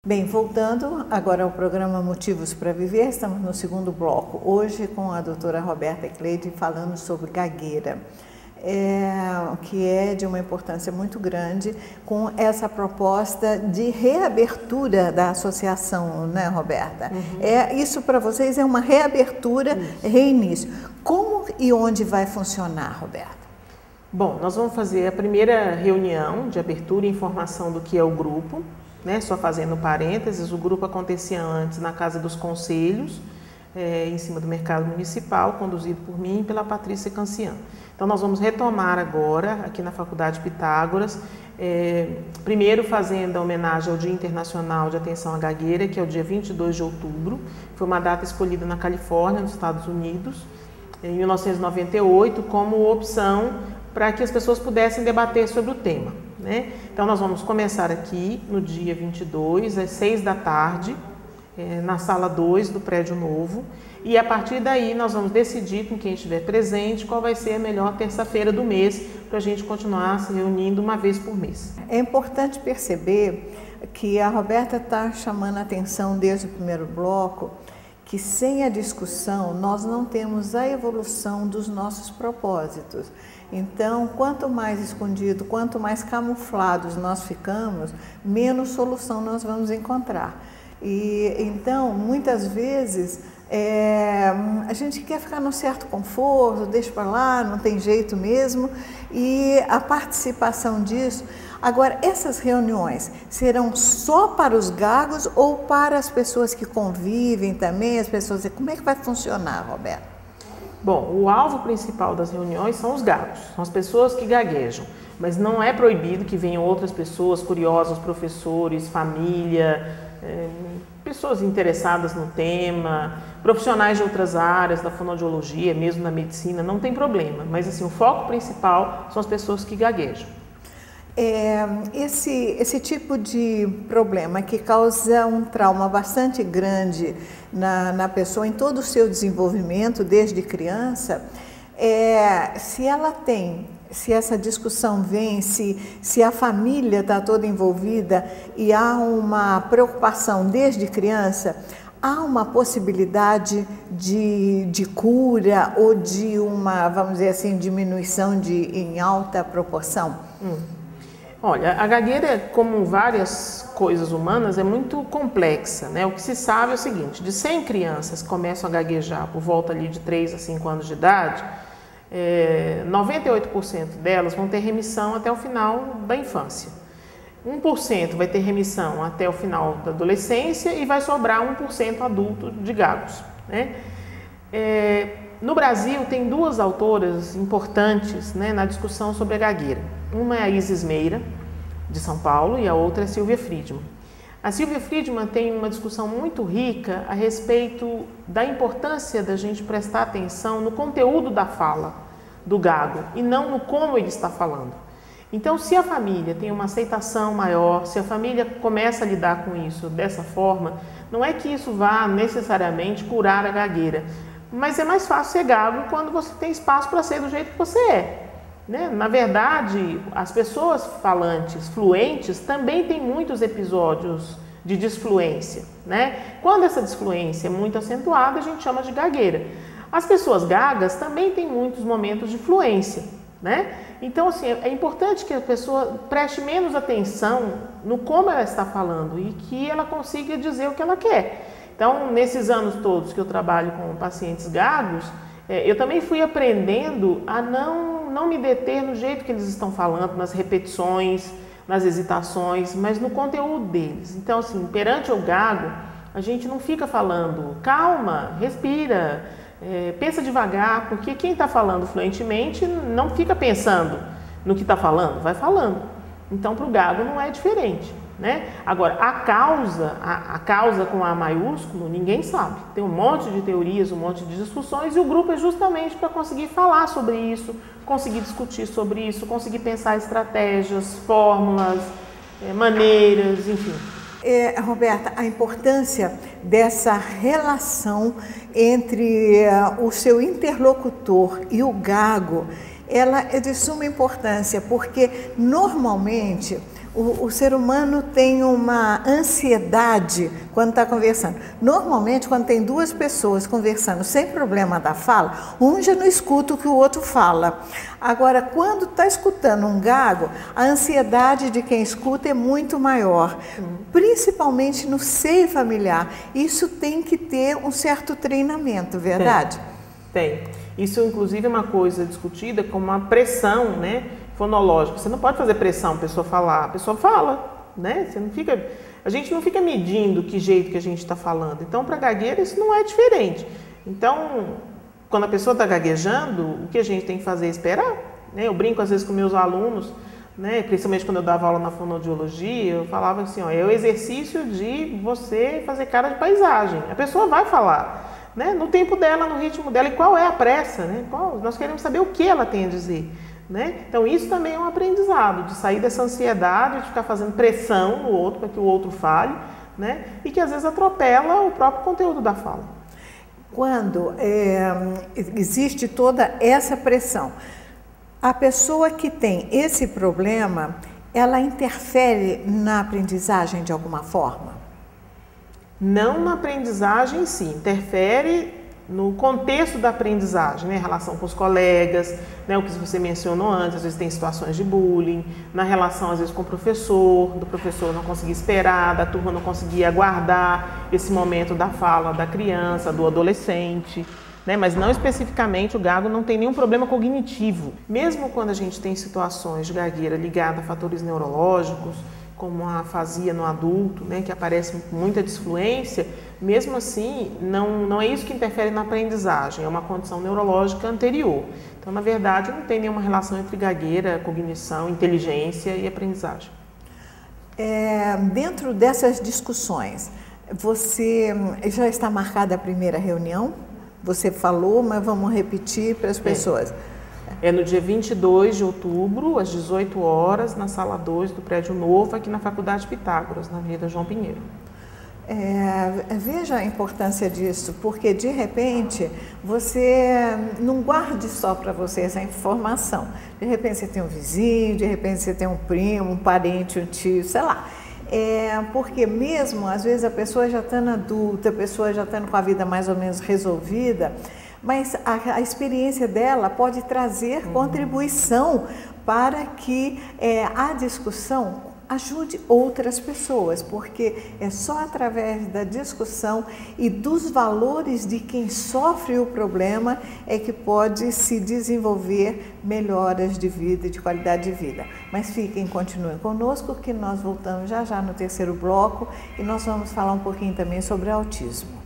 Bem, voltando agora ao programa Motivos para Viver, estamos no segundo bloco, hoje com a doutora Roberta Cleide falando sobre gagueira, que é de uma importância muito grande com essa proposta de reabertura da associação, né, Roberta? Uhum. Isso para vocês é uma reabertura, reinício. Como e onde vai funcionar, Roberta? Bom, nós vamos fazer a primeira reunião de abertura e informação do que é o grupo. Só fazendo parênteses, o grupo acontecia antes na Casa dos Conselhos, em cima do Mercado Municipal, conduzido por mim e pela Patrícia Cancian. Então nós vamos retomar agora, aqui na Faculdade Pitágoras, primeiro fazendo a homenagem ao Dia Internacional de Atenção à Gagueira, que é o dia 22 de outubro, foi uma data escolhida na Califórnia, nos Estados Unidos, em 1998, como opção para que as pessoas pudessem debater sobre o tema. Então nós vamos começar aqui no dia 22, às 6 da tarde, na sala 2 do prédio novo, e a partir daí nós vamos decidir com quem estiver presente qual vai ser a melhor terça-feira do mês para a gente continuar se reunindo uma vez por mês. É importante perceber que a Roberta está chamando a atenção desde o primeiro bloco que sem a discussão nós não temos a evolução dos nossos propósitos. Então, quanto mais escondido, quanto mais camuflados nós ficamos, menos solução nós vamos encontrar. E então, muitas vezes, a gente quer ficar num certo conforto, deixa para lá, não tem jeito mesmo, e a participação disso. Agora, essas reuniões serão só para os gagos ou para as pessoas que convivem também, as pessoas? Como é que vai funcionar, Roberto? Bom, o alvo principal das reuniões são os gagos, são as pessoas que gaguejam, mas não é proibido que venham outras pessoas curiosas, professores, família, pessoas interessadas no tema, profissionais de outras áreas, da fonoaudiologia, mesmo na medicina, não tem problema, mas assim, o foco principal são as pessoas que gaguejam. Esse tipo de problema que causa um trauma bastante grande na pessoa, em todo o seu desenvolvimento, desde criança, se essa discussão vem, se a família está toda envolvida e há uma preocupação desde criança, há uma possibilidade de cura ou de uma, vamos dizer assim, diminuição em alta proporção? Olha, a gagueira, como várias coisas humanas, é muito complexa, O que se sabe é o seguinte, de 100 crianças que começam a gaguejar por volta ali de 3 a 5 anos de idade, 98% delas vão ter remissão até o final da infância. 1% vai ter remissão até o final da adolescência e vai sobrar 1% adulto de gagos, No Brasil, tem duas autoras importantes na discussão sobre a gagueira. Uma é a Isis Meira, de São Paulo, e a outra é a Silvia Friedman. A Silvia Friedman tem uma discussão muito rica a respeito da importância da gente prestar atenção no conteúdo da fala do gago e não no como ele está falando. Então, se a família tem uma aceitação maior, se a família começa a lidar com isso dessa forma, não é que isso vá necessariamente curar a gagueira, mas é mais fácil ser gago quando você tem espaço para ser do jeito que você é. Na verdade, as pessoas falantes, fluentes, também têm muitos episódios de desfluência. Quando essa desfluência é muito acentuada, a gente chama de gagueira. As pessoas gagas também têm muitos momentos de fluência. Então, assim, é importante que a pessoa preste menos atenção no como ela está falando e que ela consiga dizer o que ela quer. Então, nesses anos todos que eu trabalho com pacientes gagos, eu também fui aprendendo a não me deter no jeito que eles estão falando, nas repetições, nas hesitações, mas no conteúdo deles. Então, assim, perante o gago, a gente não fica falando, calma, respira, pensa devagar, porque quem está falando fluentemente não fica pensando no que está falando, vai falando. Então, para o gago não é diferente. Agora, a causa com A maiúsculo, ninguém sabe. Tem um monte de teorias, um monte de discussões e o grupo é justamente para conseguir falar sobre isso, conseguir discutir sobre isso, conseguir pensar estratégias, fórmulas, maneiras, enfim. Roberta, a importância dessa relação entre o seu interlocutor e o gago, ela é de suma importância, porque normalmente O ser humano tem uma ansiedade quando está conversando. Normalmente, quando tem duas pessoas conversando sem problema da fala, um já não escuta o que o outro fala. Agora, quando está escutando um gago, a ansiedade de quem escuta é muito maior, principalmente no seio familiar. Isso tem que ter um certo treinamento, verdade? Tem. Isso, inclusive, é uma coisa discutida como uma pressão, né? Fonológico. Você não pode fazer pressão a pessoa falar. A pessoa fala, né? A gente não fica medindo que jeito que a gente está falando. Então, para gagueira, isso não é diferente. Então, quando a pessoa está gaguejando, o que a gente tem que fazer é esperar, né? Eu brinco às vezes com meus alunos, né? Principalmente quando eu dava aula na fonoaudiologia, eu falava assim, ó, é o exercício de você fazer cara de paisagem. A pessoa vai falar, né? No tempo dela, no ritmo dela. E qual é a pressa, né? Nós queremos saber o que ela tem a dizer. Né? Então isso também é um aprendizado, de sair dessa ansiedade, de ficar fazendo pressão no outro para que o outro fale, né? E que às vezes atropela o próprio conteúdo da fala. Quando existe toda essa pressão, a pessoa que tem esse problema, ela interfere na aprendizagem de alguma forma? Não na aprendizagem em si, interfere no contexto da aprendizagem, né? Relação com os colegas, né? O que você mencionou antes, às vezes tem situações de bullying, na relação às vezes com o professor, do professor não conseguir esperar, da turma não conseguir aguardar esse momento da fala da criança, do adolescente, né? Mas não especificamente o gago não tem nenhum problema cognitivo. Mesmo quando a gente tem situações de gagueira ligada a fatores neurológicos, como a afasia no adulto, né, que aparece com muita disfluência, mesmo assim, não é isso que interfere na aprendizagem, é uma condição neurológica anterior. Então, na verdade, não tem nenhuma relação entre gagueira, cognição, inteligência e aprendizagem. Dentro dessas discussões, você já está marcada a primeira reunião? Você falou, mas vamos repetir para as pessoas. É no dia 22 de outubro, às 18 horas, na sala 2 do prédio novo, aqui na Faculdade Pitágoras, na Avenida João Pinheiro. Veja a importância disso, porque de repente você não guarde só para você essa informação. De repente você tem um vizinho, de repente você tem um primo, um parente, um tio, sei lá. Porque mesmo às vezes a pessoa já estando adulta, a pessoa já estando com a vida mais ou menos resolvida, mas a experiência dela pode trazer contribuição para que a discussão ajude outras pessoas, porque é só através da discussão e dos valores de quem sofre o problema é que pode se desenvolver melhoras de vida e de qualidade de vida. Mas continuem conosco que nós voltamos já já no terceiro bloco e nós vamos falar um pouquinho também sobre autismo.